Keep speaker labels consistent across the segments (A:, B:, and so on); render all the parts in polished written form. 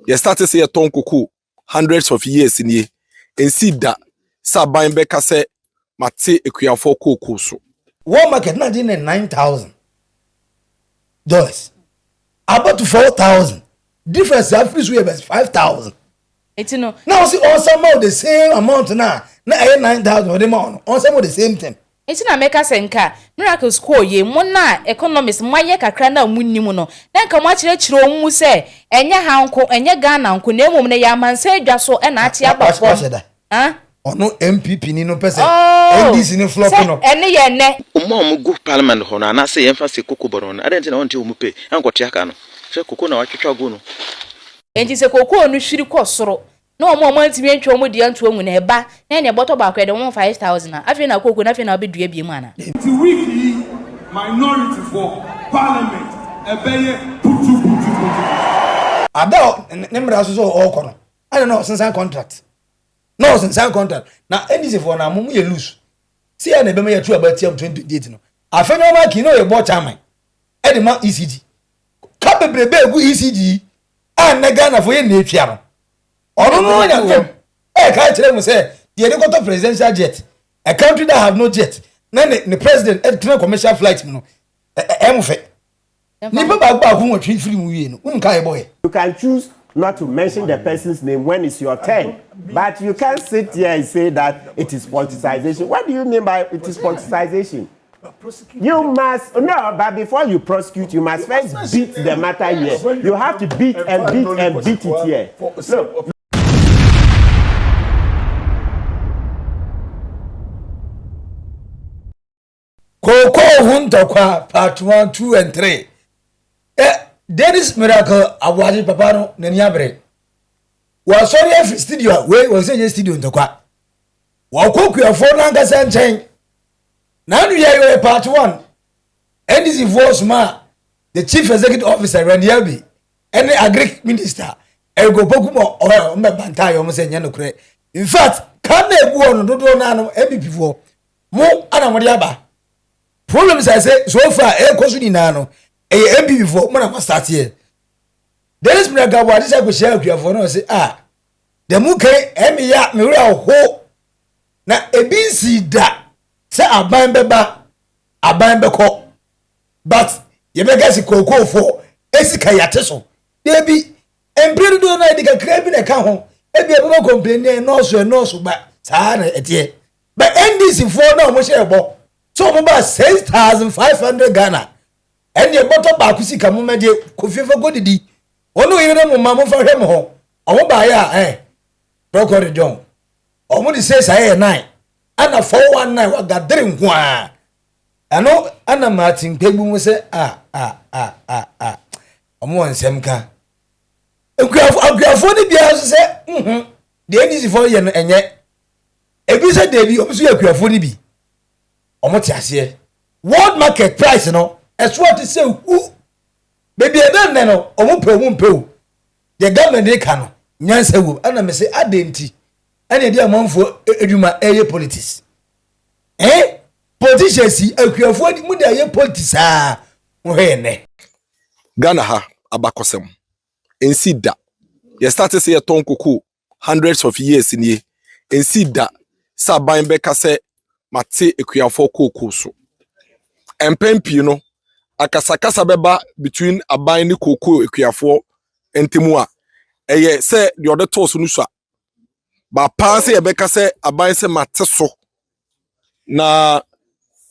A: You started say a ton cocoa hundreds of years in ye. And see that Sabain Becca say Mate Equiafo cocoa so.
B: War market $9,000. About to 4,000. Difference Africa we have 5,000.
C: It's no.
B: Now see on some of the same amount now. Now 9,000 or the amount. On some of the same thing.
C: It's na make us enka miracle score ye mo na economists moye kakra na munni mu no na nka mo akire kire mu se enya hanko enya Ghana nko na emom na ya mansa adwa so na ati abafo ha
B: ono NPP ni no pese NDC ni flop no
C: ene ye ne
D: mo go parliament ho na say yemfa se COCOBOD no adenti na wonte omupe ankote aka no hwe koko na watwetwa go no
C: enti se koko no hwiri ko soro no mo antimi antwo mo di anto angu na eba na ne boto ba kwede 5,000 afi na koko na afi na obedua biem ana
E: the weekly minority for parliament ebeye putu
B: ada nemra so okono I don't know since contract no since contract na NDC for na mumu ye lose see na be me ya 2 about 2028 no Afenyo ma ki no ye bo chairman e de ma ECG ka bebrebe egu ECG an na Ghana for ye na etwa no ono no nya fem ka kire mu say the helicopter presidential jet a country that have no jet na the president at commercial flight no em fe ni ba hu wo twi free mu wie no un kai boy
F: you can choose not to mention the person's name when it's your turn but you can't sit here and say that it is politicization. What do you mean by it is politicization? You must no, but before you prosecute, you must first beat the matter here. You have to beat it here. No.
B: Koko Huntokwa part 1, 2, and 3. There is miracle award papa no naniabre. Was sorry every studio we was in studio Ntokwa. Wa koku ya phone anga sanchen. Now you are part 1. And this voice ma the chief executive officer Randy Elby and the agric minister Ego Pokumo or Mbanta yo say nya no kure. In fact, can na ebu ono dodo na no MPP for mo anamodiaba. Problems I say so far kosu ni na no MPP for mo na start here. There is miracle what is I go share with for no say the muke emiya me we ho na ebinsi da say aban beba aban beko but ye bega si koko for esika yate so dey bi embre do na edika krabi na ka ho ebi ebe complain no so ba saa na etie but NDC for na mo share bo so mo ba 6,500 Ghana and ye bottom ba kusika mo medie kofiefa godidi onu yire mo ma mo fa hwe mo ho omo ba ya procure John omo di say say 9 ana 419 wa gadere nko a ano ana Martin Kpebu mu say omo nsem ka akuafo ni bia so say the NDC for ye no enye ebi say debi omo so akuafo ni bi omo ti ase world market price no as what is say who baby e no omo pe o the government dey kan nyansa wo ana me say adenti ana dey amanfo edwuma eye politics politicians akuafo di mu dey eye politics wo he ne
A: Ghana ha abakosem ensi da you started say ton koko hundreds of years in ye ensi da Sabain Becca say Mate Equiafo cocoa so empempi no akasakasa beba between aban ni cocoa Equiafo entimu a eye say the other toss no so ba pa say Becca say aban say Mate so na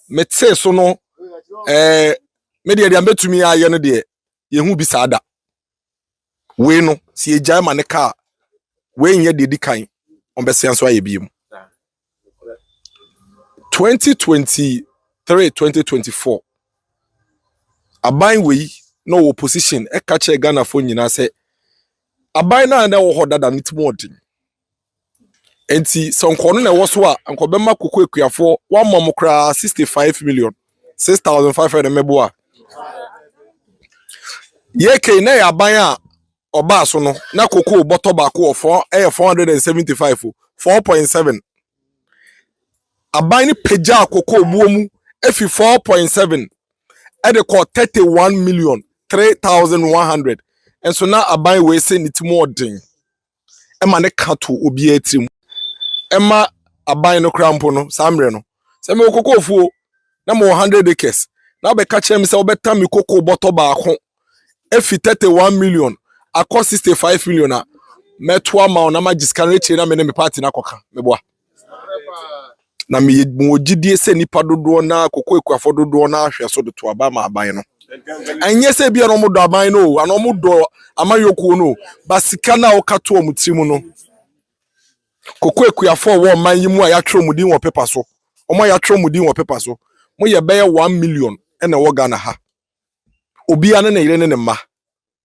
A: metse so no me de ambetumi aye no de yehu bi saada we no si ejai ma ne ka we nye de dikan on besian so aye bi mu 2023-2024 aban we no opposition e ka che Ghana fo nyina se aban na wo hodada nitmodin enti sonkono na wo so a ankobema koko ekuafo one momokra 65 million 6,500 meboa yeke na ya aban a oba so no na koko boto ba ko 475 4.7 aban ni peja koko buomu efi 4.7 e de ko 31 million 3,100 enso na aban we se ni timo odin ema ne kato obi atrim ema aban no krampo no samre no se me kokofuo na mo 100 acres na be ka chem se obeta me koko boto ba ako efi 31 million akọ 65 million a meto ama na magiska reche na me ne me party na koka meboa na me gidie se nipa dodo na koko ekuafo dodo na ahwe so de to aba ma aban no anye se bia no modo aban no ana modo amayoko no basika na okato omutimu no koko ekuafo wo man yimu a yatro mudin wo paper so omo yatro mudin wo paper so mo ye beye 1 million ena wo Ghana ha obi ane na ire ne mma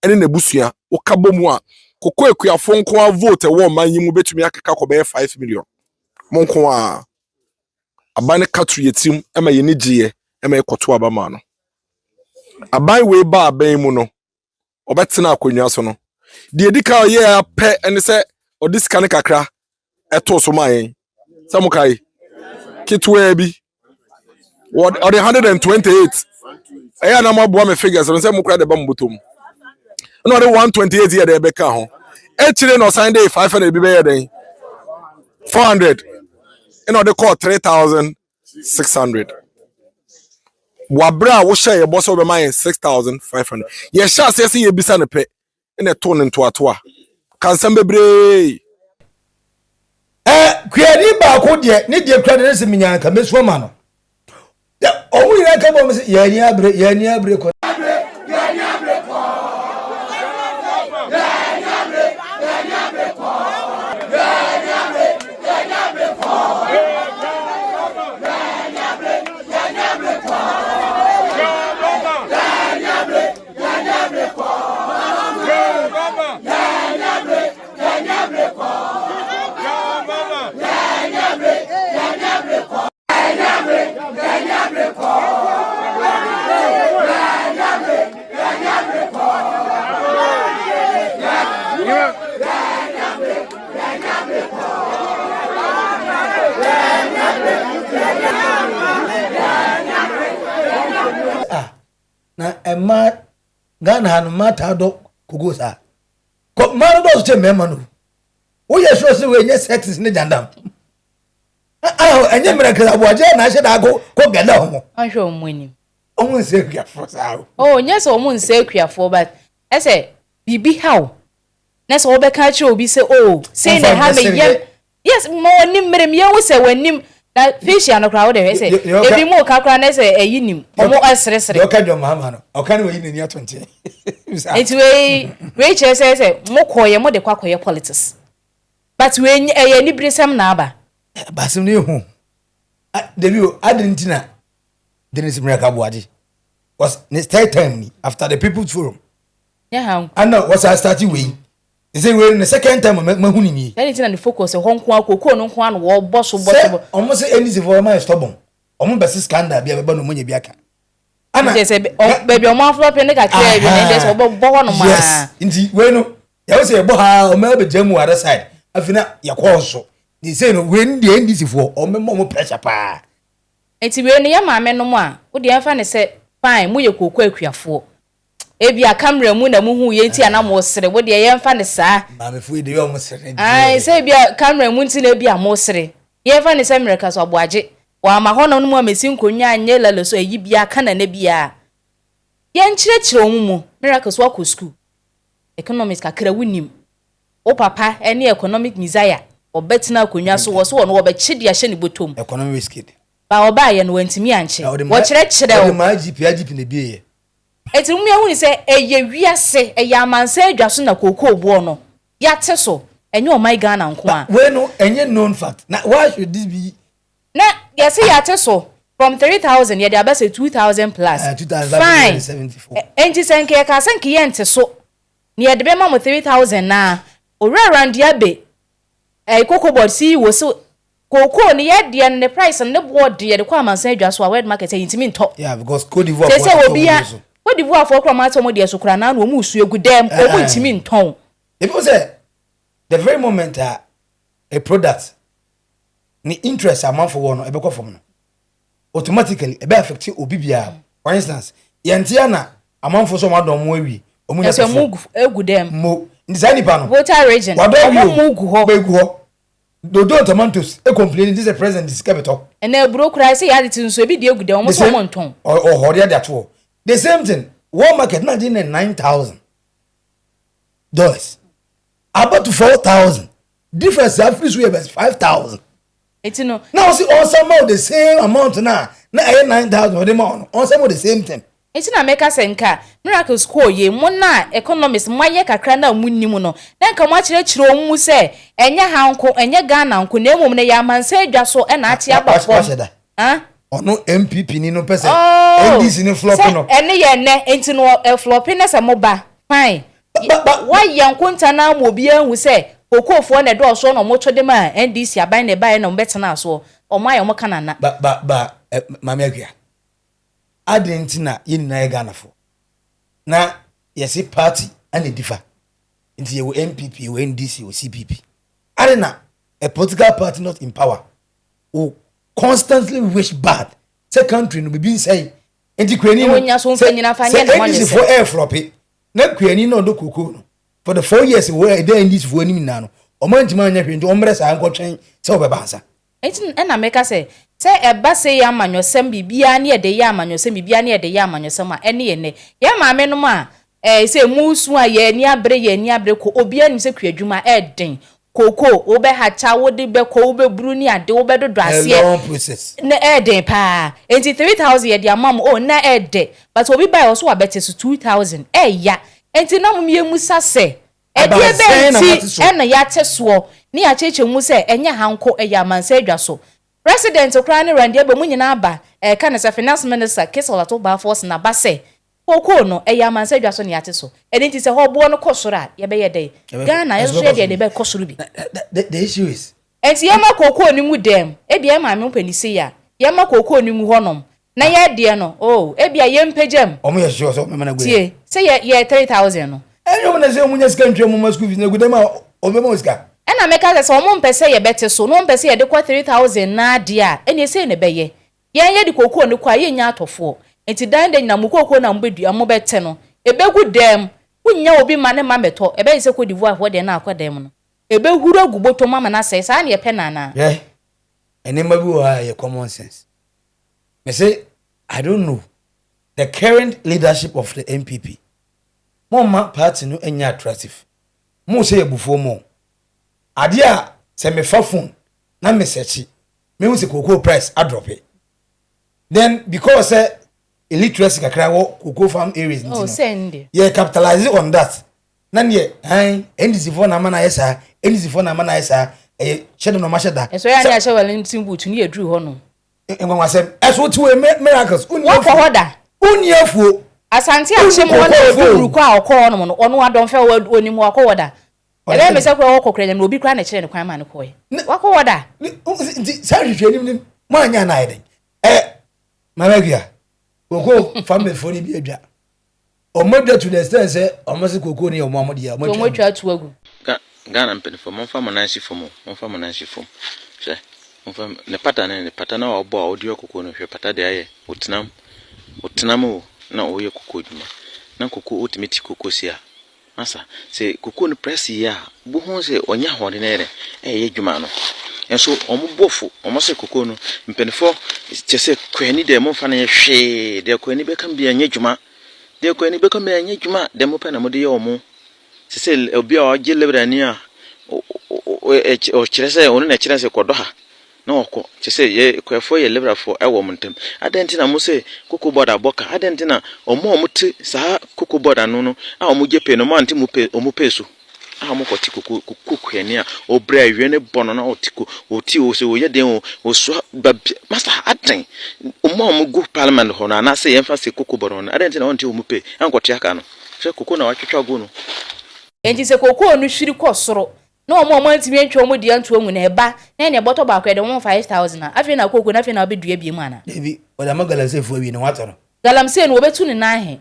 A: ene na busua wo kabo mu a koko ekuafo nko a vote wo man yimu betumi akeka ko beye 5 million mo nko a aban katru yetim ema ye ni giye ema ekoto abama no aban we ba aban mu no obetena akonwa so no de edika ye apɛ ene se odiska ne kakra eto so man samukai kitwe bi what are 128 eya na maboa me figures no se mukra de ba mbotom no de 128 ye de be ka ho e chire no sign day 500 bi be ye den 400 no de call 3600 wabra wo share ye boso be man 6500 ye sha se ye bisa ne pe ene to ne nto ato a kansam bebre
B: kwedi ba ko de ne de kwade ne se minya ka meso ma no owu ira ka bo me se ye ni abre ko na ema Ghana hanu mata do kugosa ko manu do se mema no wo ye so se we nye sexes ne jandam enye mira kra boaje na hye da ko gada ho
C: anhwe omuni
B: omun se kwiafo sa
C: nye so omun se kwiafo but ese bibi how na so obeka chi obi se say na ha me yem yes mo nim merem ye wo se wanim na fish ya no kra wo de se ebi mo ka kra na se eyinim omo asresere
B: yo ka jo mama no o kan we yin ni atonte
C: it we che se mo koye mo de kwakoye politics but we ni bresem na aba
B: basim ne hu Debi Adentina Dennis Mrakabuaji was next time after the People's Forum.
C: Yeah,
B: and now was I starting way. They say we're in the second time of Mahuni.
C: Anything the focus of Hong Kong, Coco, no one, war, boss,
B: almost anything for my stubborn. Almost scandal, be a bundle money biaka. And I said, oh, baby, your mouth up and I can't yes, indeed, bueno, you say, Boha, or maybe Jemu other side. I feel not your corso. They say, no, when the end is for, or more pressure pa.
C: It's when your mamma no more. Would the infant say, fine, we could quake your four. Ebi a camera mu na mu hu yenti ana mo sere wo de ye mfa ne saa
B: ma me fu de yo mo sere
C: ai say bi a camera mu nti na bi a mo sere ye mfa ne America so aboaje wa ma hono no mu amesi nkonwa anye lalo so eyi bia kana na bia ye nkyerechire omumu miracles wa ko school economics kakra wunim o papa ene economic mizaya obetina akonwa so wo so no obechide ya hye ne botom
B: economics kid
C: ba oba ye no wantimi anche wo kyerechire
B: o ma GP ne bia
C: eti mu ehuni se eye wiase eye amansa adwaso na COCOBOD no yate so enye o my Ghana nko a
B: we no enye known fact na why should this be
C: na yase yate so from 3000 ye dey abase 2000 plus
B: 2074
C: enti senke ka senke ye nte so ne ye de be ma mo 3000 na owura around ya be COCOBOD see wo so Coco ni ye de ne price ne board ye de kwa amansa adwaso a world market intimi nto
B: yeah because Cote d'Ivoire
C: se obi ya what the voix for chromato mo de sukura na no mu su egu dem o mu ntimi nton
B: people say the very moment a product ni interest amount for one e be ko from no automatically e be affect obi bia for instance yantia na amount for some adom mo awi
C: Yes, move egu dem.
B: Mo ndizani pa no.
C: Water region.
B: Mugu ho. Begu ho. Dodo tomatoes e complain this the president is capital.
C: And na bro cry say ya tin so bi de egu dem omo so mo nton.
B: Or hori that wo. The same thing. One market na dey $9,000. About to 4,000. Difference Africa we have 5,000.
C: It's no.
B: Now see on some the same amount now. Na 9,000 or the amount. On some the same thing.
C: It's na make us enka miracles ko ye mo na economists maye kakra na munnimu no na nka mo akire kire mu se enya hanko enya Ghana nko na emom ne ya mansa adwa so e na ate abafo ah
B: ono NPP ni no pese NDC ni flop no
C: ene ye ne enti no flop ne se mo ba fine why yanko ntana mo bi anhu se kokofo na do so no mo twede ma NDC aban ne ba no betena so o ma ye mo kanana
B: ba mama agua adentina yin na Ghana fo na yesi party and a differ into your NPP or NDC or CPP arena a political party not in power who constantly wish bad say country no be say enti kwani no NDC for air floppy na kwani no do koko no for the 4 years where they NDC for anim na no o man tima anya hwendo o mresa ankotwen say obebansa
C: enti na meka say eba se ya amanyosem bibia na ede ya amanyosem bibia na ede ya amanyosem a ene ye ne ya maame no ma se musu a ye ni abre ko obi anim se kwadwuma eden koko obe hacha wodi be ko obe buru ni ade obe dodo ase na eden pa enti 3,000 ye dia mam o na ede but obi buy also abete so 2,000 ya enti na mum ye musa se ede be enti ena ya teso ni ya cheche mu se enya hanko ya mansa adwa so President Ukraine Randy Ebe munyina aba kan as finance minister Kesolato ba force na ba se koko no eya mansa dwa so ne ate so enti se ho bo no kosoro ye be ye dey Ghana yeso ye dey be kosoro bi
B: the issue is
C: enti ye ma koko ni mu dem e bia ma me mpanisi ya ye ma koko ni mu honom na ye de no e bia ye mpegem
B: omo ye sure so me na gwe
C: tie se ye 3,000 no
B: enyo na se munya ska ntwe mu school fees na gude ma obema ska
C: na meka se omo mpese ye bete so no mpese ye de kwa 3,000 na ade a ene se ne beye ye de kokoo ne kwa ye nya atofo enti dan de nyina mu kokoo na mbedu amo bete no ebegu dem wunya obi ma ne ma meto ebe se ko divu afo de na akwa dem no ebe huru aguboto mama na se sa na ye pe na
B: ene ma bi wo ye common sense me say I don't know the current leadership of the NPP mama party no enya attractive mo say ebufuo mo adia se me fa phone na me search me hu se cocoa price a drop it then because illiteracy kakra wo cocoa farm areas
C: send
B: yeah capitalize on that na ne NDC for na ma na yesa NDC for na ma na yesa shedo no ma sheda
C: so ya na she wale ntimbutu ni edru ho no
B: enwa sem eso ti we miracles
C: unia for hoda
B: unia fuo
C: asante a che mo na obi ruko a okọ no no ono adon fe onim akọ woda ebe me se kwa okokre na obi kra na kire ne kwan ma ne koye wakọ woda
B: sorry hwenim mo anya na iden mamagua koko family for ni bi adwa omodwa to the extent say omase koko ni omamode ya
C: omodwa atu agu
D: Ghana mpeni fo monfa monansi fo hwe monfa ne pata na obo a odi okoko no hwe pata de aye otenam o na oye koko djuma na koko ultimate koko sia asa se koko no press ya bu ho se onya hode na ere ye djuma no enso omubofo omase koko no mpeni fo chese kwani de monfa na hwe de kwani be kan bia nya djuma de kwani be kan bia nya djuma de mo pa na mo de ye omo se obi a oje lebrani a o chirese onu na chirese kodo ha na okọ chese ye kwefo ye lebrafo ewo muntem adenti na mo se COCOBOD aboka adenti na omuti sa COCOBOD anu no a omuje pe no manti mu pe omupesu a mo kwoti kokukweni a obra awie ne bono na otiko oti o se oye den o so master aden omugu parliament ho na se yemfa se COCOBOD no adenti na onti omupe ankwoti aka no se koko na watwetwa go no
C: enti se koko no hwiri kosoro na omo antimi antwa omo di anto anwu na eba na ne boto ba kwa de 5,000 afi na koko na afi na obedua biem ana
B: debi oda magala se fu awi na watoro
C: galamse no obetu ne na he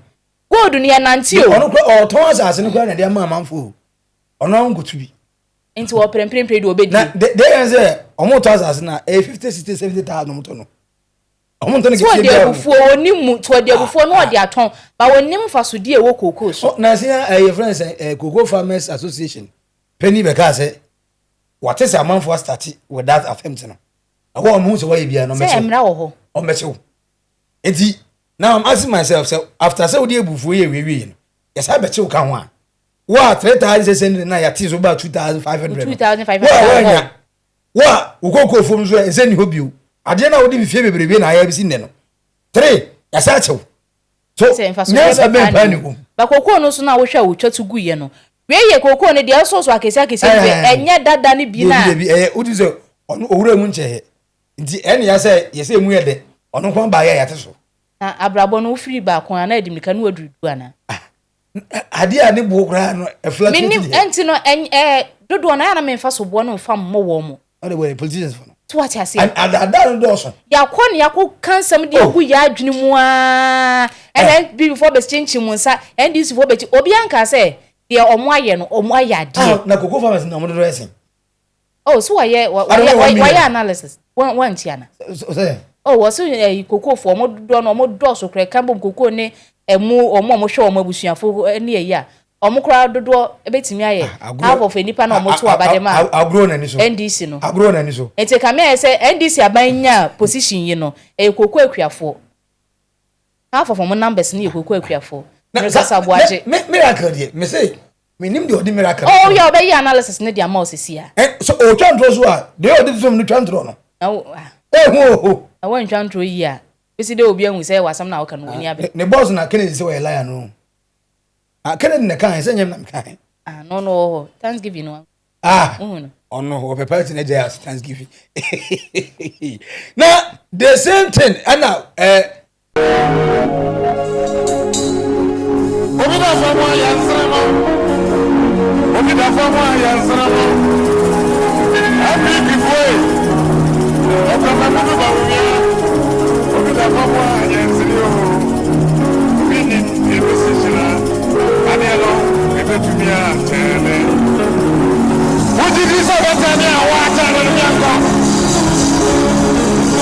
C: gold ne nanti o
B: ono ko ton asase ne kwa na de amamfo ono nkutu bi
C: enti wo prempre de obedi
B: na de yanze omo to asase na 50 60 70,000 moto no omo
C: so de abufuo onimu to de abufuo no de aton ba wonim fasodie wo koko so
B: na say friends Cocoa Farmers Association penny beka say what is a man for start with that attempt no awo omo so why bia no me say
C: emra wo ho
B: o me say enti now I'm asking myself say after say we dey abufuo ye we no yes I bet you kan ho a wa 3,000 na ya tizo ba 2,500 wa ukoko fom so e send hobio ade na wodi bifie bebrebe na aya bi si nne no 3 ya sa chew so nesa be pani ko
C: ba koko no so na wo hwa wo twatu guye no we ye koko ne de so so akesi enye dada ne bi na
B: udi so onu owura mu nche nti ene ya say yese emu ye de onu kwan ba ya te so
C: na abrabo no free ba kon na edimika no wadudu ana
B: ade ani bo kra no efla
C: minim enti no dodo na ya na memfa so bo no mfa mo wo mo
B: all the way politicians for no
C: to what I say
B: and that do so
C: ya kwon ya ko kansam de agu ya adwene mu a and before be chinchi mu nsa and this for be obi anka say de omo aye no omo aye ade
B: na Cocoa Farmers na mo do racing
C: oh so why analysis one tiana
B: say
C: oh was Cocoa for mo do no mo do so kra kan bom Cocoa ne emu omo hwe omo abusuafo ne ye ya omo kra dodo ebetimi aye half of enipa na omo to abadema
B: agro na ni so
C: NDC no
B: agro na ni so
C: ente kame say NDC abanya position yi no Cocoa akuafo half of omo numbers ne Cocoa akuafo na kasa boaje
B: miracle dey me say me nim de odi miracle
C: oh ya obeyi analysis ne dia ma osisia
B: so o twantro so a de odi so me twantro no
C: I want twantro yi a bisi de obi anwu say wasam na woka no ni abe
B: ne boss na Kennedy say we liar no Kennedy ne kan say nyem na kan
C: no Thanksgiving no
B: oh no we prepare to dey as Thanksgiving now the same thing and now
E: obi da famo yansramo NPP boy o kama mudu ba umia obi da famo yansrio bini ebisishira adielo ebetumia tele wuji diso betani awata no nyanko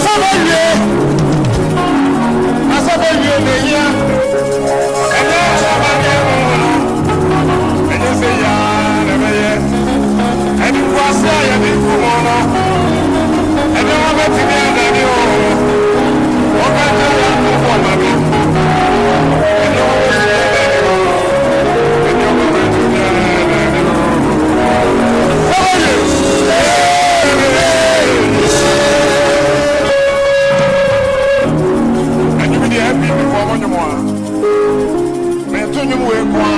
E: sabaye asabaye neya ene sabaye ene se ya rebeye ene kwasa ya bi kumono ene wa betini adani o okata ya ko mami ene wa betini adani o ene wa betini adani o sabaye ene bi di happy before monyomo me to nyum we kwa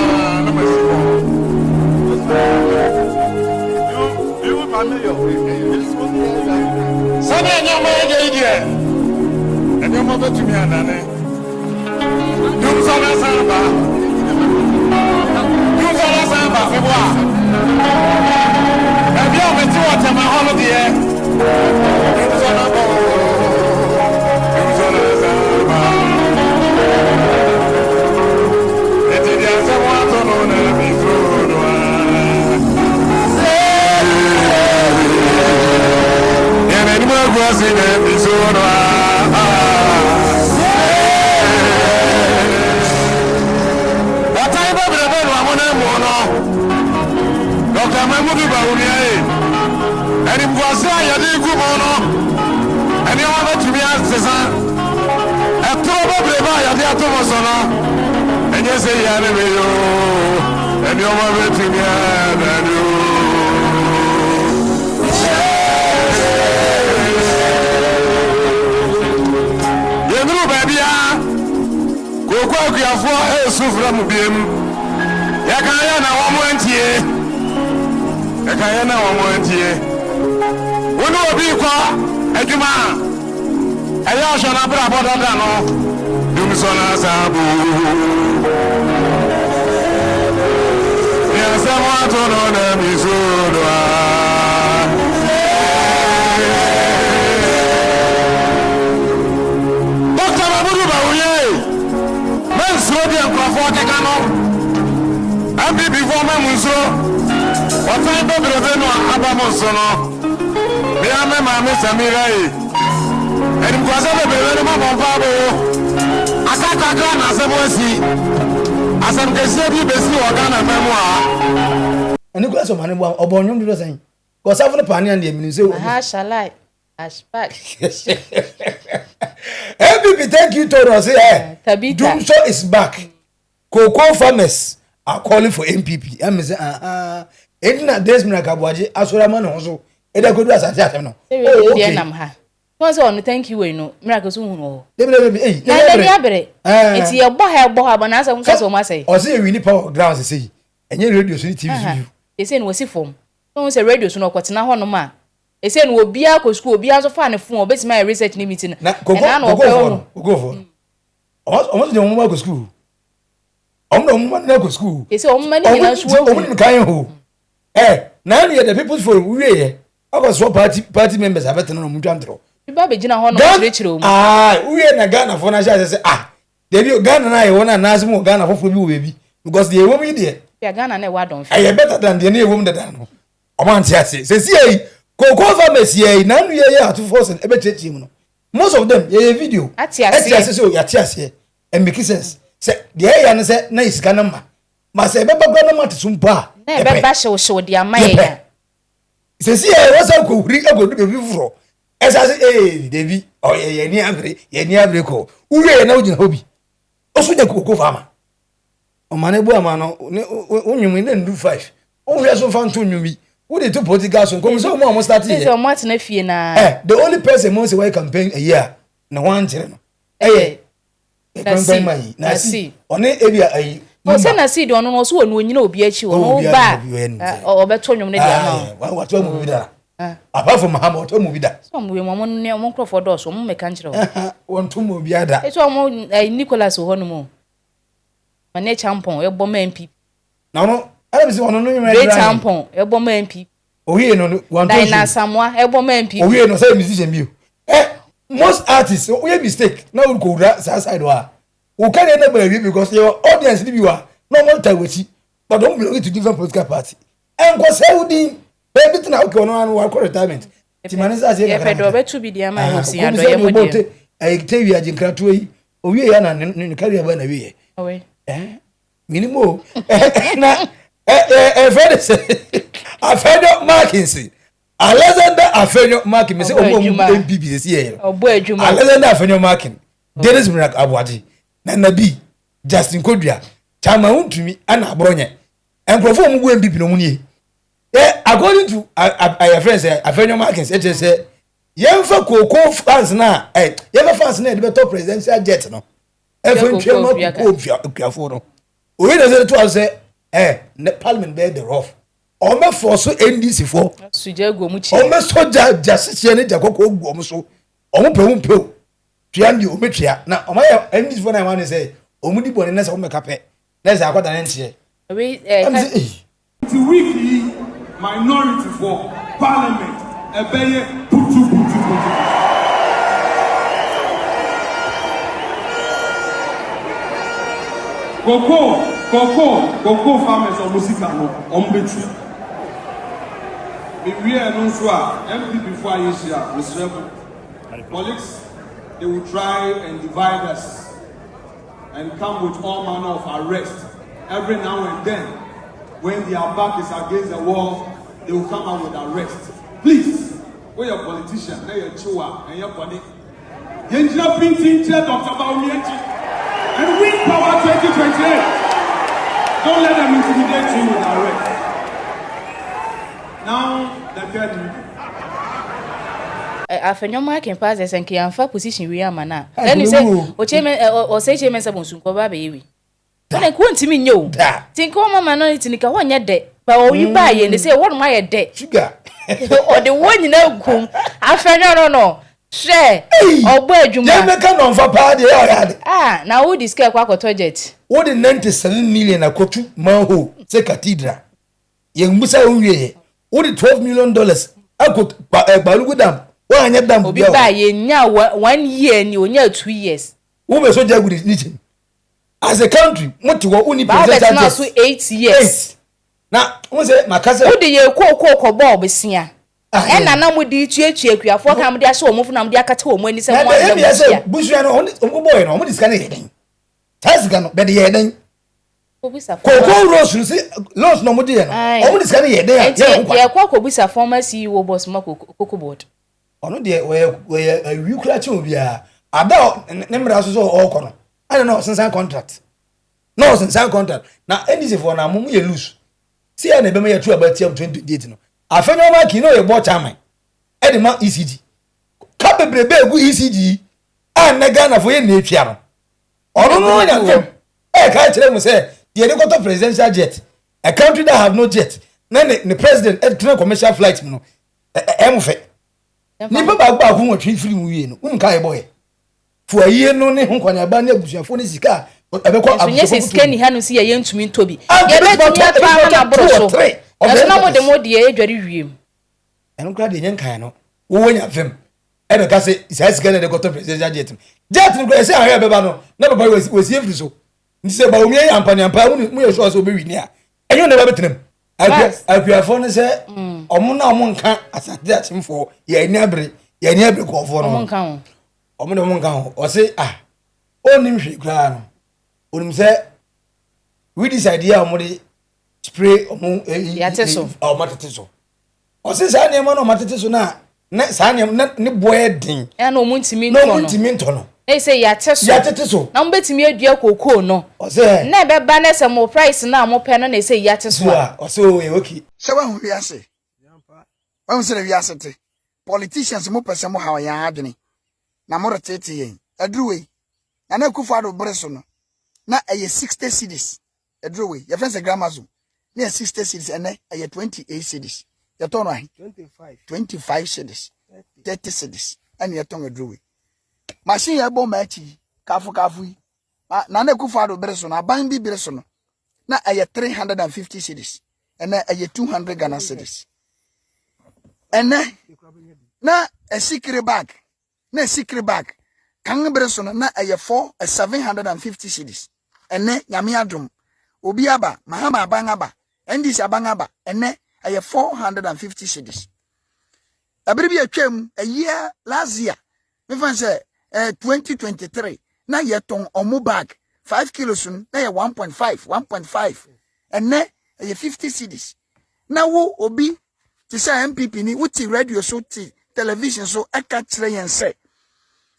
E: na masiko you mameyo sabe nyama ye ide ene mo betumi anane dum sana samba febua ebi o meti water my holiday dum sana bo dum sana samba eti dia se wa to no na bi so do in episode Wata ibo bere bere wa mona mo no Dr. Mahmoud Bawumia eni kwase ayade ku mo no eni wa betumi asesa etro bere ba ayade atomo so no enye se ya ne me yo eni wa betumi adadu Cocoa akuafo esufra mu biem yakaya na wo mo antie yakaya na wo mo antie wono obi kwa adwuma aya hwo na bra bododa no dum so na sabu ya samu to no na mizudo NPP for my muso. What time do you know about Monsono? They are my Samira. And because of the very moment, I can't go on as I was see. As I'm getting busy organ memoir.
B: And you got some money or born you do saying. Because I've the and the minister.
C: How shall I? Ashback.
B: NPP, thank you, Toro. Say, Doom show is back. Cocoa farmers are calling for NPP. I'm saying, ain't not this Minakabuaji, as well as man also. And I could do as I said, no.
C: Okay. Once on, thank you, no. Miracles. It's your boy, but as I'm going to say.
B: Or say, we need power grounds to see. And your radio TV.
C: They say, was it form? Don't say radio, so no, what's now on ma. They say, will be a school, be as a fan of phone, but my research meeting.
B: Go for. Almost the woman go school. I'm the woman go school.
C: It's all many
B: who. Now you the people for we. I was so party members have better no mujandro.
C: You baby Gina Honor rich room.
B: We are Ghana for Nasha say they Ghana and I want to Nazimo Ghana for you baby because the woman there.
C: Yeah, Ghana ne wa don't.
B: I better than the new woman that I know. Oman say see Cocoa farmers here now we are to force and every church most of them yeah video. Atiase so yatiase and make sense. Say the area say na is Ghana ma. Ma say beba Ghana ma tsumpa.
C: Na beba show dia maye.
B: Say see what's up go ri go do be for. Esa say David oh ye ni abre ko. Uwe na ujina hobi. Oso nya Cocoa farmer. Omane bu ama no onwumi na ndu 5. Onwe so fa nto nwumi. Who they two political so come so mo start here.
C: So what na fie na.
B: The only person most way campaign a year na one chere no. Na see. One ebia ayi.
C: O se na see do no so wonu nyina obi achi wo ba. O beto nwum ne dia no.
B: What mu bi da. Apart from Muhammad to mu bi da.
C: So mu we mo ne mo crofo do so mo meka nchire wo.
B: Won to mu bi ada.
C: E so mo Nicholas ho no mo. Ma ne Acheampong e bo ma NPP.
B: Na no I don't see one no
C: Acheampong e bo ma NPP.
B: Oye no one
C: Dina Samwa e bo ma NPP.
B: Oye no say musician bi. Most artists we mistake na we go side wa. We can never believe because your audience be wa no more time with but don't belong to different political party. And go say we everything na okay no one call retirement. Ti manisa say
C: e pedo be to be dia ma si ado ye mo dia.
B: I tell you ajinkra to yi. Oye ya na ne carry ba na we.
C: Owe.
B: Minimo. Na Friend say Afenyo Markins. Alexander Afenyo Markin me say NPP this year.
C: Obo adwuma.
B: Alexander Afenyo Markin. Dennis Mirak Abwadi. Na Nabi Justin Kodria. Chama untumi ana abronye. Enkrofo mu go NPP no mu nie. According to our friends Afenyo Markins it say yemfa Cocoa fans na yemfa fans na the better presidential jet no. Afenyo Cocoa no. We dey to say the parliament bear the rough. Ome force NDC for.
C: Suje go mu chi.
B: Ome soja justice ne jakoko ogu omo so. Omo pe. Triandi ome tria. Na ome NDC for na wan say omu di bone na say ome kape. Na say akwada na ntie.
C: We
G: to weekly minority for parliament ebeye putu. Cocoa farmers or music on betri. We are no sure MPP before Asia was rebel. Politics, they will try and divide us and come with all manner of arrest. Every now and then, when their back is against the wall, they will come out with arrest. Please, we are politicians, they are chua and your body. Yenjina Pintin, Dr. Baumiechi. And win power 2028. Don't let them intimidate you with arrest. Now, the third meeting.
C: Afenyo Markin passes and Kianfa position we are mana. Then you say, or chairman or say chairman Sabunsun baby. When I quote me, yo, think all my minority Nika 1 year dead. But you buy and they say, what am I dead? Sugar. Or the one you know, Afenyo no. Share or boy, you make a non for party. Now who this care quack toilet?
B: What the 97 million a cotu manho, say cathedral. Young Musa Uye, what the $12 million I could Balugu dam. Why I never done be by ye now 1 year and you near 2 years. Who was so jagged with knitting? As a country, what you only now 8 years. Now, what's it, my cousin? Who do you call COCOBOD, Bessia?
C: na na mo di tuatua akuafo ka mo de ahye omo fu na mo de akata omo ani se mo
B: na be say busu no on boy no mo disika na yeden tasika no be de yeden koko rose no say loss no mo de no omo disika na yeden
C: ya kwa kobusa former CEO boss ma COCOBOD
B: ono de we wi kura che obi a ada ne mra so o no I don't know since contract no since contract na NDC for na mo ye lose see na be me ye tu about 2028 no Afenyo ma ki no ye bo chairman e de ma ECG ka bebrebe egu ECG a na Ghana for ye na etwa no ono no nya fem e ka kire mu say the helicopter presidential jet a country that have no jet na the president e train commercial flight no e mo fe ni baba gba ku won free mu wie no unka e boy fu aye no ne ho kwanya ba na abusuafo ne sika ebekọ
C: abusuafo yes sika ni hanu si ye ntumi ntobi ye be tumi atwa na boro so eso na mo de mo de e dware wiem
B: eno kra de nyen kan no wo wonya fem e be ka se isa sika na de goto president jet no kra se ahwe beba no na baba we si efri so nti se ba omi ampani ampa mu ye so so be wi ni a enyo na ba betenem akuafo ne se omo na omo nka asante atimfo ye ani abre ko fo no
C: omo nka ho
B: omo de omo nka ho o se onim hwe kra no onim se we decide ya omo de spray omo
C: yateso
B: o mateteso o se sa ne mo no mateteso na sa ne ne boy din
C: e na omo ntimi
B: nto no
C: e se yateso na mo betimi adua kokoo no
B: o se
C: na be ba na se mo price na mo pe no na se yateso
B: o se o ye okay
H: se wa hu wiase wa se wiase te politicians mo pese mo ha ya adwene na mo retete yen adruwe na Akufo-Addo breso no na eye 60 cedis adruwe ye fence gramazo na 60 cedis ene eye 28 cedis ye ton no 25 cedis 30 cedis ene ye ton adruwe machine ye bo machi kafu na Akufo-Addo breso na ban bi breso no na eye 350 cedis ene eye 200 Ghana cedis ene na a secret bag kan breso na eye 750 cedis ene nyame adom obi aba mahama abangaba ndisi abangaba ene eye 450 cedis abiribi atwam a year last year me fan say 2023 na ye ton omo bag 5 kilos na ye 1.5 ene eye 50 cedis na wo obi ti say NPP ni wuti radio so ti television so aka kire yen say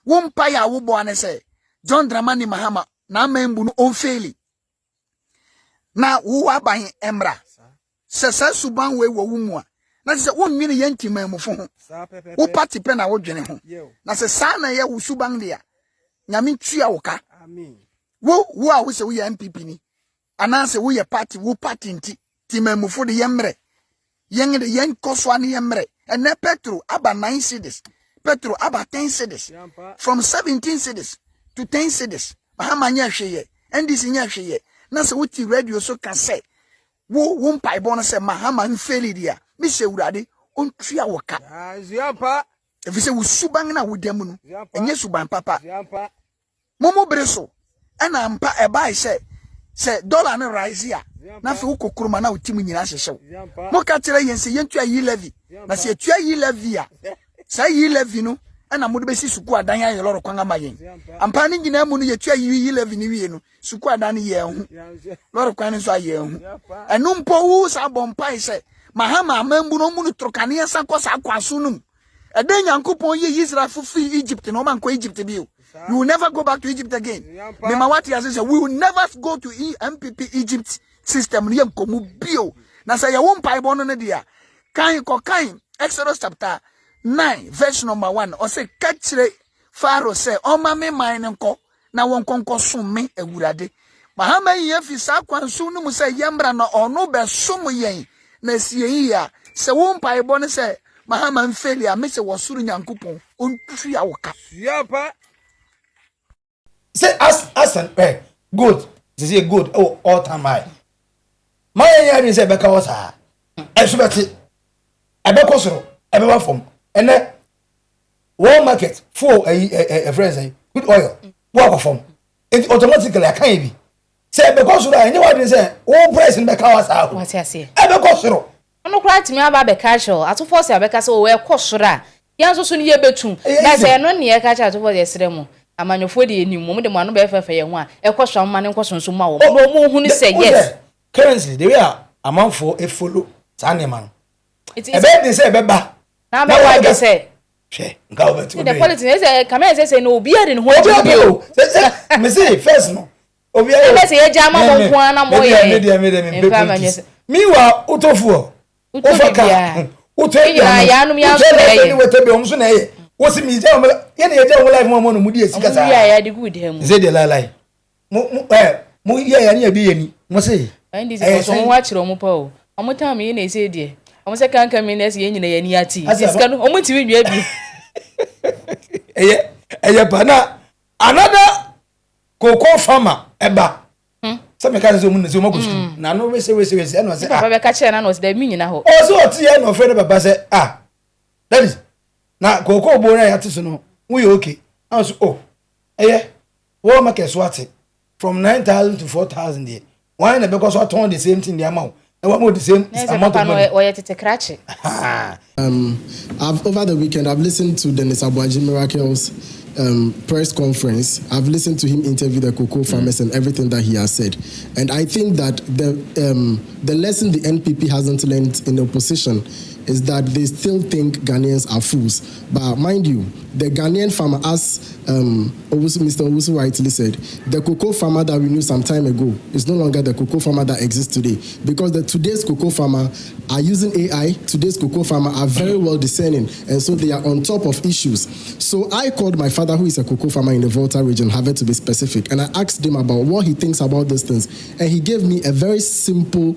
H: wo mpa ya wo bo ane say John Dramani Mahama na membu no onfeli na wo aban emra sesa suban we wo mu a na se wo nwini yanti mamufo ho wo party pe na wo dwene ho na se sa na ye wo suban dia nyame tua wo ka amen wo a wo se wo ye NPP ni ana se wo ye party wo party nti ti mamufo de yemre yen koswa ni yemre ene petro aba 9 cedis petro aba 10 cedis from 17 cedis to 10 cedis mahama nya hweye ndisi nya hweye na se wuti radio so ka say wo mpai bon se mahama nfeli dia mi se urade ontua woka ziampa efi se wo suban na wodam no enye suban papa momo breso ana ampa e bai se dollar na rise ya na fe ukokuruma na utimu nyina hyehyew mo ka kire yen se yentua yi levy na se etua yi levy a sa yi levy no ana mo de besi suku adan aye loro kwan amayen ampa ni nyina mu no yetua yi levy ni wie no suku adan ye hu loro kwan so aye hu enu mpo wu sa bompai se mahama amambu no mu no trokane esa kosa akwaso no eden yankopon ye Israel fufi Egypt no man ko Egypt bi you will never go back to Egypt again. Memawati has said we will never go to NPP Egypt system. Niyam komu bio. Na say ya won pai bono ne dia. Kan Exodus chapter 9 verse number 1. O say kachire Pharaoh say o ma me man nko na won konko som me awurade. Mahama yen fi sa kwansu no mu say yemra na ono be som yen na sie yi a say won pai bono say Mahama mfeli a me say wosuru nyankopon ontu ya woka. Yapa
B: say as an good say good all time high my area say beka was ha e so beti e be kosoro e be from ene one market for a friend say good oil work from it automatically I can be say e be kosoro any what say one price in beka was ha
C: what you say
B: e be kosoro
C: ono kura timi aba be casual ato force abeka se o we kwosora yanso so ne ye betu na se no ne ye ka cha ato force yesere mu amanyofo de enim mu de mo ano be fefe ye ho a ekwoso ma ne nkwoso nso ma wo no mu hu ni say yes
B: currently the way amanfo e follow tane man ebe dey say ebe ba
C: na be wa dey say
B: hwe nka obetu
C: the politics say come say no obi ade ne ho
B: obi o me say first no obi e
C: say ye jama mo nko ana mo ye
B: mi wa utofu ofaka
C: ya yanum ya so na ye
B: wetebe omso na ye wosi mi je omla ye na ye je omla life mo no mudi esika sa
C: ya di good hem
B: ze de lalai mu ye ya ni abi ye ni mo say
C: ndi se so mo wa kire mo pa o omo tam ye na ese de omo se kan mi na ese ye nyina ye ni ati esika no omo ti wi dwa bi
B: eye pa na another cocoa farmer eba se me ka se mo na se mo kusku na no we se no se
C: papa be ka kire na no se da mi nyina ho
B: o so oti ye no fere baba se that is na cocoa bo na ya tiso no we okay so wo market swati from 9,000 to 4,000 there why na because I turn the same thing the amount and what more the same amount of money
I: over the weekend I've listened to Dennis Abuaji Miracle's press conference. I've listened to him interview the cocoa farmers and everything that he has said, and I think that the lesson the NPP hasn't learned in opposition is that they still think Ghanaians are fools. But mind you, the Ghanaian farmer, as Mr. Owusu rightly said, the cocoa farmer that we knew some time ago is no longer the cocoa farmer that exists today, because today's cocoa farmer are using AI. Today's cocoa farmer are very well discerning, and so they are on top of issues. So I called my father, who is a cocoa farmer in the Volta region, Harvard to be specific, and I asked him about what he thinks about these things, and he gave me a very simple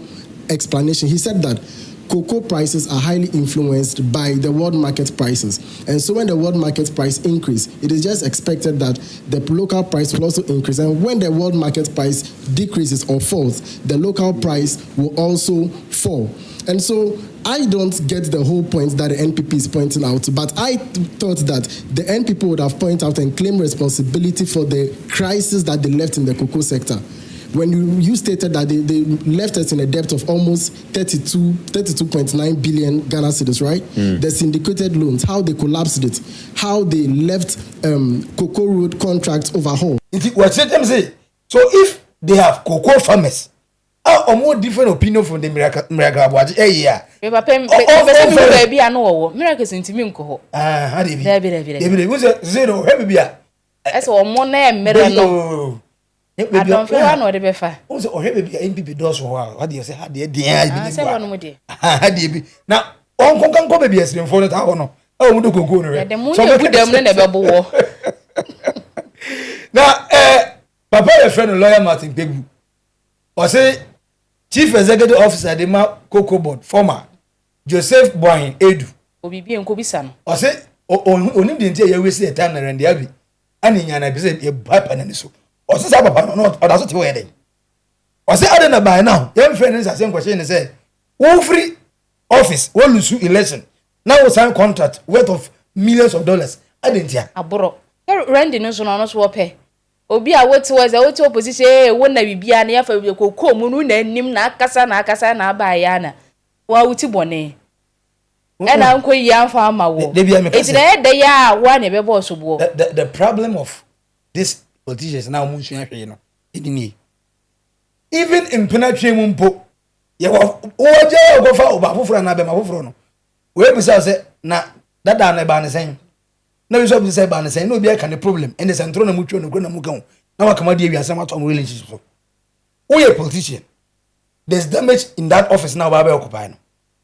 I: explanation. He said that cocoa prices are highly influenced by the world market prices. And so when the world market price increase, it is just expected that the local price will also increase. And when the world market price decreases or falls, the local price will also fall. And so I don't get the whole point that the NPP is pointing out, but I thought that the NPP would have pointed out and claimed responsibility for the crisis that they left in the cocoa sector. When you stated that they left us in a debt of almost 32.9 billion Ghana cedis, right? The syndicated loans, how they collapsed it, how they left cocoa road contracts overhaul.
B: What them say? So if they have cocoa farmers, a more different opinion from the miracle Abuaji.
C: Miracles into me nko.
B: How dey be?
C: There
B: was a zero heavy beer.
C: As o mo na emere I don't feel I know the befa.
B: Also, or heavy NPP does for a while. What do you say? How do you
C: say one more day?
B: How do you be? Now, on can come baby as for that. Oh, we do go there.
C: The moon put them in the bubble war.
B: Now, Papa, your friend, lawyer Martin Kpebu, or say, Chief Executive Officer, the COCOBOD, former Joseph Boahen, Aidoo.
C: Obi and Kobisan.
B: Or say, only the entire we see a time and the Abbey. And in Yana, a pipe and so. Or since Papa not or that's what wedding. Or say I don't know by now. Young friends are same question and say, who free office, will lose election. Now we sign contract worth of millions of dollars. I didn't hear.
C: Aboro. Randy no so no so pay. Obi a what was a what opposition when na bibia na yafa cocoa munu na nim na akasa na aba ya na. Wa wuti bone. E na nko yi fa ma wo. It's the ya wa na be boss bo.
B: The problem of this politicians now munsuya hwe no edini even in penetration mumpo ye wo oje go fa oba foforo na be ma foforo no we be say na dada na ba ne sen na we so be say ba ne sen no be ka ne problem and the central na mutwo no na muka na wakama de wiase mato am relationship so we a politician there's damage in that office now ba occupy no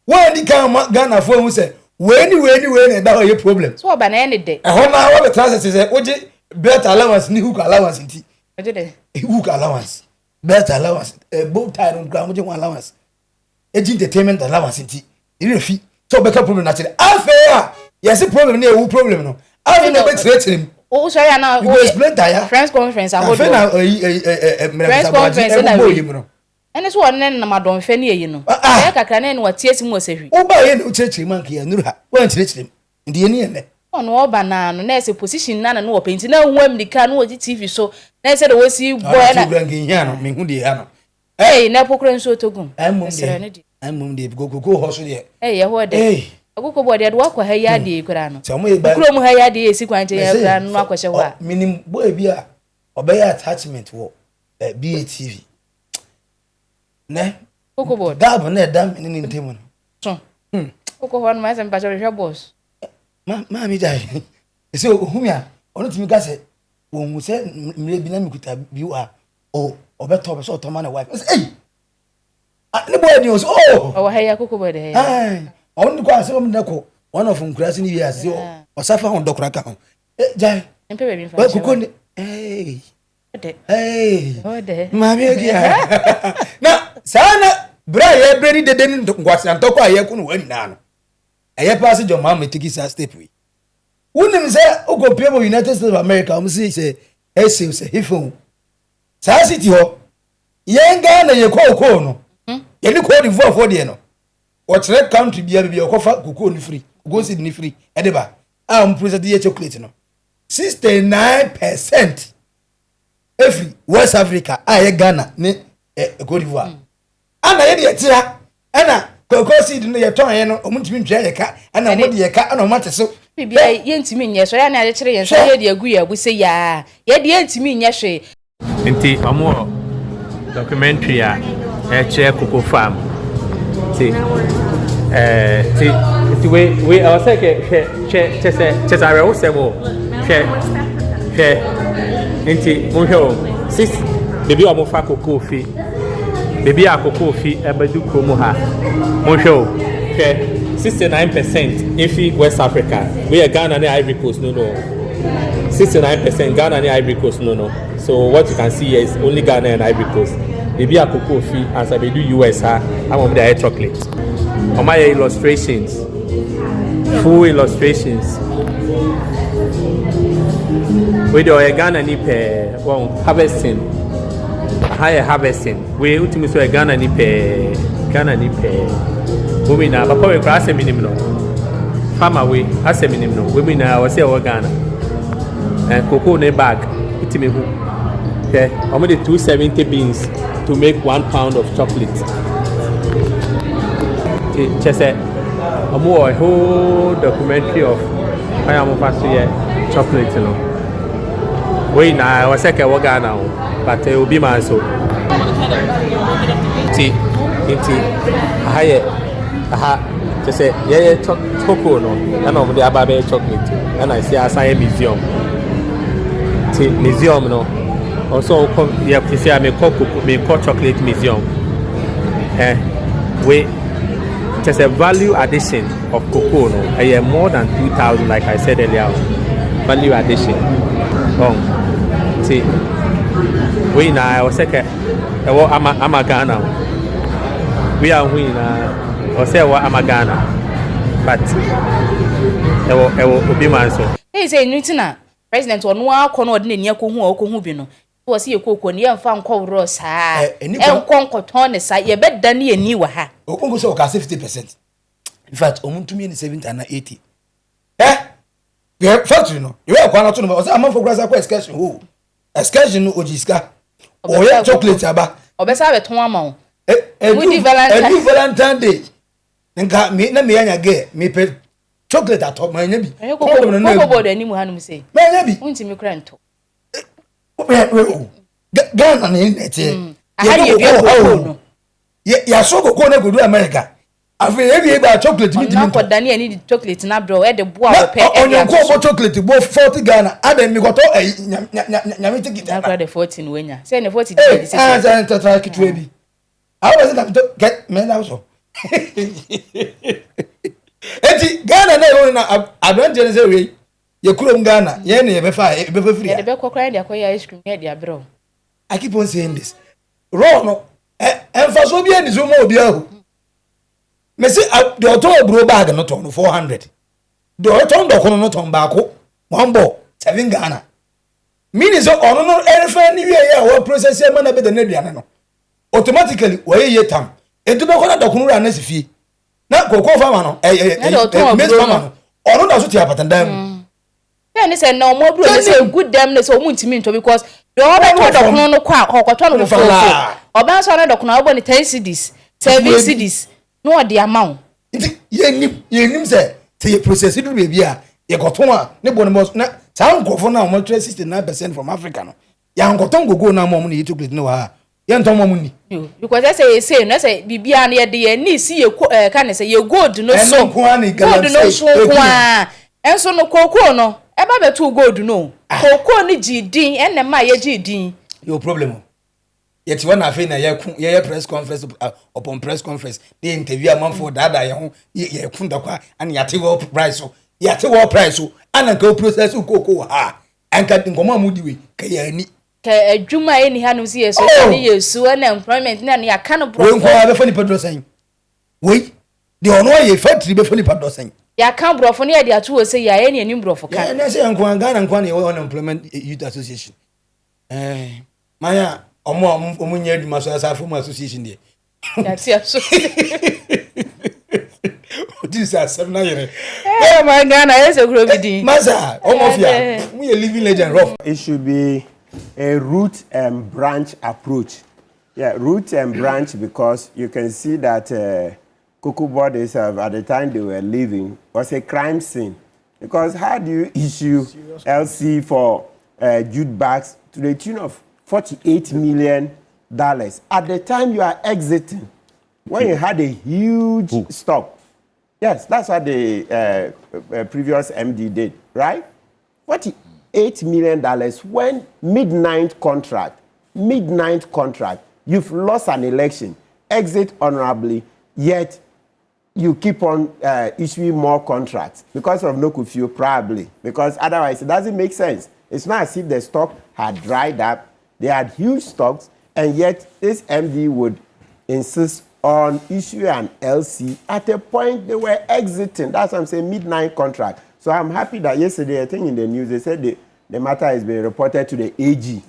B: when the Ghana for who say we ni that a problem
C: so ba na any day
B: e ho na we transit say oje bet allowance ni hook allowance nti hook allowance bet allowance both time on ground one allowance entertainment allowance nti e fi so better problem na tell afeya yes problem na e problem no afeya na be tire him
C: o so ya na
B: o explain tire
C: friends conference a
B: afeya na
C: friends conference na we ene so won na madon fe na yi no e kakra na ne watie si mu osehwi
B: o ba ye na o chire man ke ya nuru ha wan chire ndi eni ene
C: ono oba na no na se position na na no paint na nwam dika no odi TV so na se de wosi boy na
B: me hu de ya no
C: eh na pokran so togum
B: em I'm the go horse there.
C: Hey, what day? COCOBOD dey walk kwa ya dey kura no.
B: So mo e ba.
C: Kuro mu ha ya dey esi kwanje ya kura no akwahye wa.
B: Minim boy bi a obey attachment wo BATV. Ne?
C: COCOBOD.
B: Dab na dam ni ntemu no.
C: So. COCOBOD ma se mpa hwe boss.
B: Ma mi dai. Ese ohumia ono timi ka se wo hu se mire bi na mikuta bi wa o obeto be so to ma na wife. Hey. Ne boy ni o so
C: o ha ya COCOBOD he.
B: Ah. On ko ase mo ndako one of nkurasi ni wi ase o safa hon dokura ka ho. Jai.
C: Empe be bi fa.
B: Wa koko ni hey. Hey. Mami ogia. Na sana bra ye bredi dede ni nkwasi antoko aye ku no wani na no. Eye pass jo ma metiki sa step we. Unim se ugo Kpebu United States of America um say say hifo. Sa city ho. Yenga na ye ko no. Ye ni ko di for de no. What red country bia bia okofa koko ni free. Go see ni free. Edeba. President ye chocolate no. 69% every West Africa aye Ghana ni Cote d'Ivoire. Ana ye de tira. Ana koko seed no ye ton ye no omuntimi ntwa ye ka. Ana mo de ye ka ana mate so.
C: Bibia ye ntimi nye so ya na ade kire ye so ye de agu ya bu se ya. Ye de ye ntimi nye hwe.
J: Nti amo documentary a che cocoa farm. Ti we I was like che are wo semo che nti mo hwe sis baby o mo fa cocoa fi baby a cocoa fi ebadu kromo ha mo hwe che 69% in West Africa. We are Ghana and Ivory Coast, no. 69% Ghana and Ivory Coast, no. So what you can see here is only Ghana and Ivory Coast. Maybe a cocoa fee as I do US, I'm on the chocolate. On my illustrations, full illustrations. We do a Ghana nipe harvesting, higher harvesting. We ultimately Ghana nipe. Women are papa we class minimum no farmer we as a minimum no women are say we Ghana and cocoa ne bag itime hu okay only 270 beans to make 1 pound of chocolate just say a whole documentary of I am pass here chocolate no we na we say we Ghana but it will be man so ti higher aha just say yeah chocolate no and of the ababe chocolate and I see assign museum no also yeah you see I me chocolate museum we just a value addition of cocoa no more than 2,000 like I said earlier value addition see we na I was like I'm Ghana we are winning or say what am Ghana, but ewo obi man so.
C: Hey say nutina president onu akono ode ne ko hu okohu bi no. Wo se yekoko ne yemfa nkọ wro saa. Enkọ nkoton ne saa ye bedda ne ani wa ha.
B: Okongo so ka 50%. In fact, omuntumi ni 70 and 80. Yeah, factory no. You kwa na to no. O say amafo grasa kwa excursion ho. Excursion no ojiska. O ye chocolate aba.
C: Obesa beton ama o.
B: Every Valentine Day. Nka me na me anya ge me pe chocolate atop ma anya bi.
C: COCOBOD animu hanum say.
B: Ma anya bi.
C: Untimi kra nto.
B: Ghana na nete.
C: Aha ye bi cocoa no.
B: Ya so cocoa na go do America. Afi e ba chocolate mi
C: dimi. Na ko dani ani chocolate na bro e de boa wo pe.
B: Onyo ko bo chocolate bo 40 Ghana. Adam mi goto nyame tiki.
C: Na kra de 14 wenya. Say ne 40 dey say.
B: Ah, say try kitwe bi. How was it to get men also? Eti Ghana na yo na advantage say we ye kurom Ghana ye na ye be fa free.
C: Ye be kokran dia koya ice cream ye dia bro.
B: I keep on saying this. Raw no emfaso bi ani so mo obi ahu. Me say the auto bro bag no ton 400. The auto ndoko no ton ba ko one ball 7 Ghana. Meaning so ono no elfa ni we ya wo process e ma na be de na aduane no. Automatically we ye tam. Edu be ko na dokunu ra na sifie. Na cocoa farmer no maize farmer no ono da so ti apatandam.
C: Then say no more bro say good dem na say o muntimi nto because the other to dokunu no kwa kokoto no fo. Oba so na dokunu obo ni 10 cedis, 7 cedis. no the amount
B: Yenim say the process do be a ye goton a ne bo no na sa nkofo na mo 69% from Africa no ya ngoton gogo na mo ne chocolate no ha ye nton mo ni
C: because I say no say bibia na ye de ni si ye can say ye gold no so gold no so kwa enso no koko no e ba betu gold no koko ni gidin enne ma ye gidin
B: your problem yet when I na ye press conference upon press conference the interview am for dada ye kunda kwa and yate wo price so yate wo price so and go process koko ha anka ngoma mudiwe kayani
C: ka adwuma eni hanu si yeso ni yesu na employment na ya kan bro
B: we nko be foni pedro sen we the ono ye factory be foni pedro sen
C: ya kan bro foni ya dia to say ya eni eni bro kan
B: ya na say nko Ghana nko na unemployment youth association maya omo nya adwuma so asa form association there
C: that's ya so
B: this is 7 years
C: my Ghana is a grow bidin
B: masa omo fia we a living legend rough.
F: It should be a root and branch approach. Yeah, root and branch, because you can see that COCOBOD is at the time they were leaving was a crime scene. Because how do you issue LC for jute bags to the tune of $48 million at the time you are exiting, when you had a huge stock? Yes, that's what the previous MD did, right? $48 million when midnight contract, you've lost an election, exit honorably, yet you keep on issuing more contracts because of no curfew, probably, because otherwise it doesn't make sense. It's not as if the stock had dried up, they had huge stocks, and yet this MD would insist on issuing an LC at a point they were exiting. That's what I'm saying, midnight contract. So I'm happy that yesterday, I think in the news, they said the matter has been reported to the AG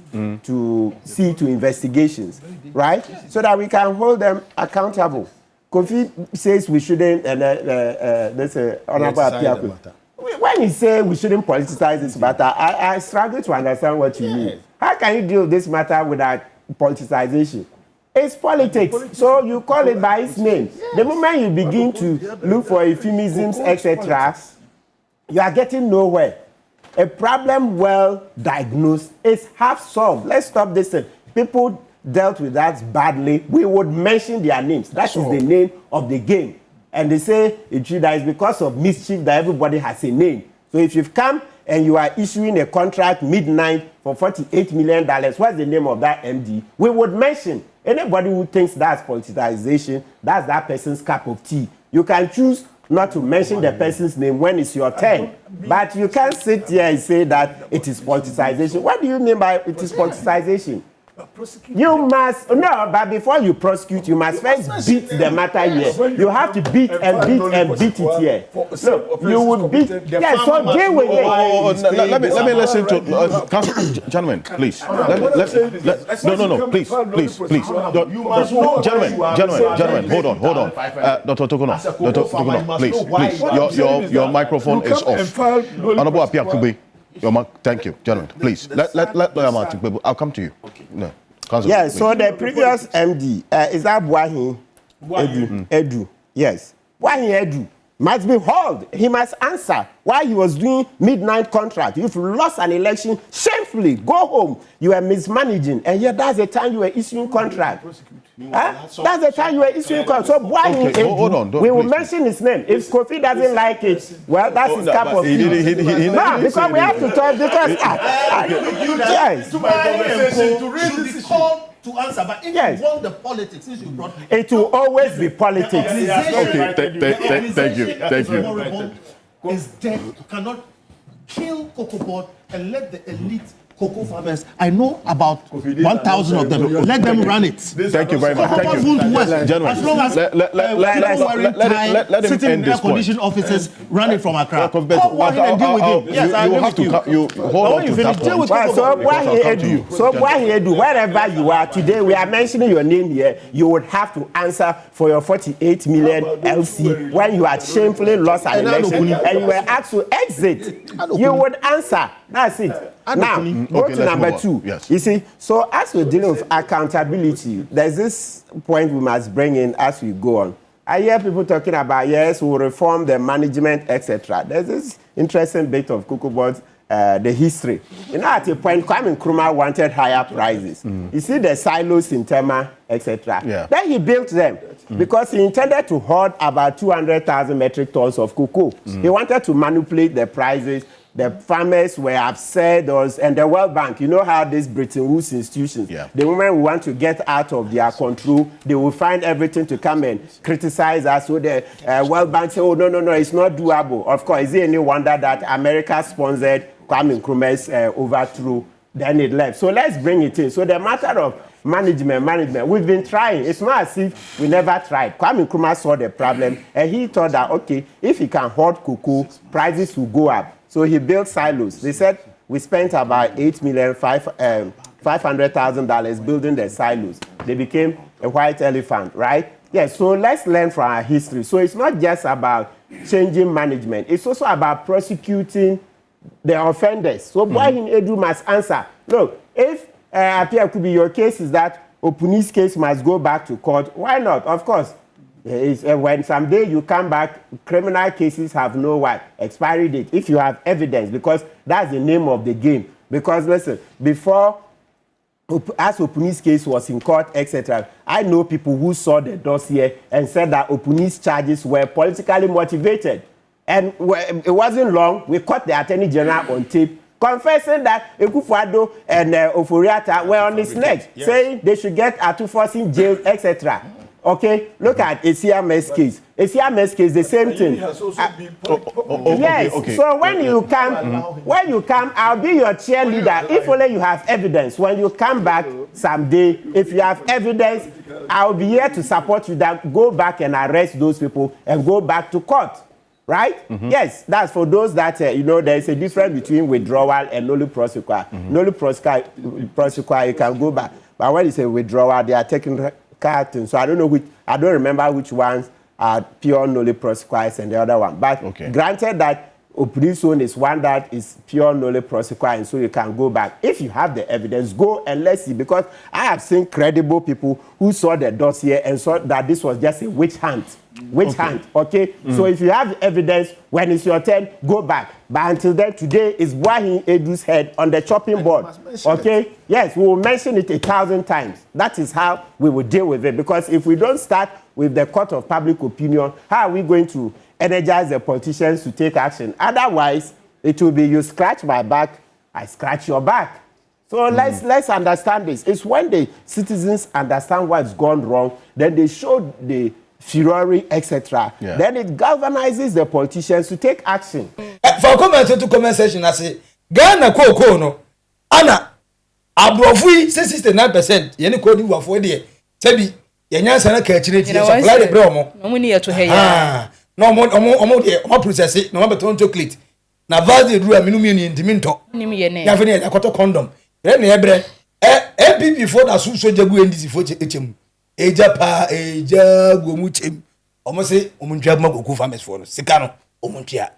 F: to see to investigations, right? So that we can hold them accountable. Kofi says we shouldn't, and there's an honorable appeal. When you say we shouldn't politicize this matter, I struggle to understand what you mean. How can you deal with this matter without politicization? It's politics, so you call it by its name. The moment you begin to look for euphemisms, etc., you are getting nowhere. A problem well diagnosed is half solved. Let's stop this thing. People dealt with that badly. We would mention their names. That is the name of the game. And they say that is because of mischief that everybody has a name. So if you've come and you are issuing a contract midnight for $48 million, what's the name of that MD? We would mention. Anybody who thinks that's politicization, that's that person's cup of tea. You can choose not to mention the person's name when it's your turn. But you can't sit here and say that it is politicization. What do you mean by it is politicization? You must, no, but before you prosecute, you must first beat the matter here. You have to beat and beat it here. No, you would beat, yes, so deal with it.
E: Let me listen to, Council, gentlemen, please. No, please. Gentlemen, hold on. Dr. Tokono, please. Your microphone is off. Honorable Acheampong. Thank you, gentlemen. Please, let Kpebu. I'll come to you. No, Council,
F: yeah, so the previous MD, is that Boahen? Aidoo. Yes. Boahen Aidoo must be hauled. He must answer why he was doing midnight contract. If you lost an election, shamefully, go home. You are mismanaging. And yet that's the time you were issuing contract. That's the time you were issuing contract. So Boahen Aidoo, we will mention his name. If Kofi doesn't like it, well, that's his cup of tea. No, because we have to talk, because yes.
K: To answer, but if you want the politics, since you brought
F: it will always be politics.
E: Okay, thank you.
K: Is dead. You cannot kill COCOBOD and let the elite cocoa farmers. I know about 1,000 of them. Let them run it.
E: Thank you very much. Thank you, gentlemen.
K: As long as let him end this point. Officers run it from Accra.
E: Deal with him. Yes, you have to hold on to that point.
F: So Boahen Aidoo, wherever you are today, we are mentioning your name here. You would have to answer for your 48 million LC when you had shamefully lost an election and you were asked to exit. You would answer. That's it. Now, go to number 2.
E: Yes.
F: You see, so as we're dealing with accountability, there's this point we must bring in as we go on. I hear people talking about, yes, we'll reform the management, etc. There's this interesting bit of COCOBOD, the history. You know, at a point, Kwame Nkrumah wanted higher prices. You see the silos in Tema, etc.
K: Yeah.
F: Then he built them because he intended to hoard about 200,000 metric tons of cocoa. He wanted to manipulate the prices. The farmers were upset, and the World Bank, you know how these Bretton Woods institutions, the moment we want to get out of their control, they will find everything to come and criticize us. So the World Bank say, oh, no, it's not doable. Of course, is it any wonder that America sponsored Kwame Nkrumah's overthrow, then it left. So let's bring it in. So the matter of management, we've been trying. It's not as if we never tried. Kwame Nkrumah saw the problem, and he thought that, okay, if he can hoard cocoa, prices will go up. So he built silos. They said we spent about $8,500,000 building the silos. They became a white elephant, right? Yes, so let's learn from our history. So it's not just about changing management. It's also about prosecuting the offenders. So Boahen Aidoo must answer. Look, if Kpebu, your case is that Opuni's case must go back to court, why not? Of course. When someday you come back, criminal cases have no expiry date. If you have evidence, because that's the name of the game. Because listen, before, as Opuni's case was in court, etc., I know people who saw the dossier and said that Opuni's charges were politically motivated. And it wasn't long, we caught the Attorney General on tape confessing that Ekufuado and Oforiata were on his neck, saying they should get Atufos in jail, etc. Okay, look at Acheampong's case. Acheampong's case, the same thing. Yes. Okay. So when you come, I'll be your cheerleader if only you have evidence. When you come back someday, if you have evidence, I'll be here to support you. That go back and arrest those people and go back to court. Right? Yes, that's for those that, there is a difference between withdrawal and nolli prosequi. Nolli prosequi, you can go back. But when you say withdrawal, they are taking carton. So I don't remember which ones are pure nolli prosequi and the other one. But granted that Opuni's own is one that is pure nolli prosequi, and so you can go back. If you have the evidence, go and let's see. Because I have seen credible people who saw the dossier and saw that this was just a witch hunt. Okay? So if you have evidence, when it's your turn, go back. But until then, today is Boahen Aidoo's head on the chopping board. Okay? Yes, we will mention it 1,000 times. That is how we will deal with it. Because if we don't start with the court of public opinion, how are we going to energize the politicians to take action? Otherwise, it will be you scratch my back, I scratch your back. So let's understand this. It's when the citizens understand what's gone wrong, then they show the furore, etc. Then it galvanizes the politicians to take action.
B: For comment to comment section, I say Ghana cocoa no, Anna Abrofui 69%. Yeni kodi wafo de. Tebi yenya sana kachireti supply the bromo.
C: No money to heya.
B: No mo process it. No mo beton chocolate. Na value ru aminu mi ni ndiminto.
C: Nim ye ne.
B: Ya fe ne akoto condom. Re ne ebre. NPP for da so jagu ndisi fo echem. Eja gomuchem. Omo say omuntwa magoku farmers for no. Sika no omuntwa.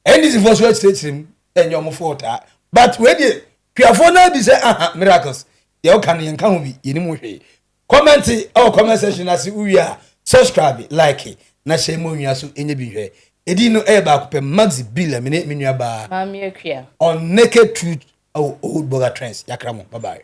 B: NDC for so echem enyo mo for ta. But we dey Kpebu na be say miracles. Ye o kan yen kan ho bi yenim hwe. Comment comment section as we are subscribe like na share mo nwa so enye bi hwe. Edi no e ba ko pe Maxi Billian me nua ba.
C: Mami akua.
B: On naked truth Oldboga trends. Yakramo. Bye bye.